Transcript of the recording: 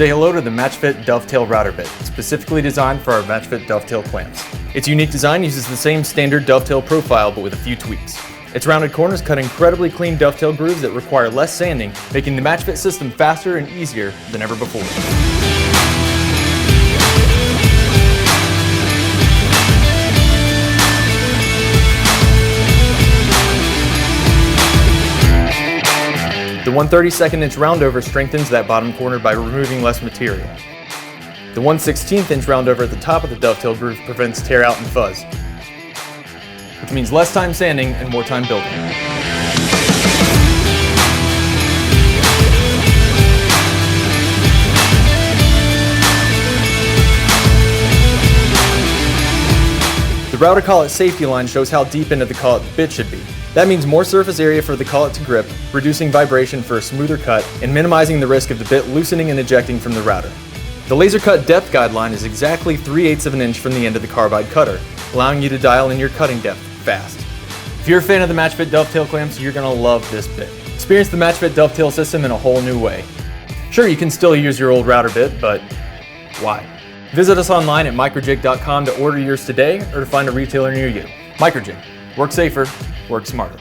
Say hello to the MATCHFIT Dovetail Router Bit, specifically designed for our MATCHFIT Dovetail clamps. Its unique design uses the same standard dovetail profile but with a few tweaks. Its rounded corners cut incredibly clean dovetail grooves that require less sanding, making the MATCHFIT system faster and easier than ever before. The 1/32 inch roundover strengthens that bottom corner by removing less material. The 1/16 inch roundover at the top of the dovetail groove prevents tear out and fuzz, which means less time sanding and more time building. The router collet safety line shows how deep into the collet the bit should be. That means more surface area for the collet to grip, reducing vibration for a smoother cut, and minimizing the risk of the bit loosening and ejecting from the router. The laser cut depth guideline is exactly 3/8 of an inch from the end of the carbide cutter, allowing you to dial in your cutting depth fast. If you're a fan of the MATCHFIT dovetail clamps, you're going to love this bit. Experience the MATCHFIT dovetail system in a whole new way. Sure, you can still use your old router bit, but why? Visit us online at microjig.com to order yours today or to find a retailer near you. MicroJig. Work safer, work smarter.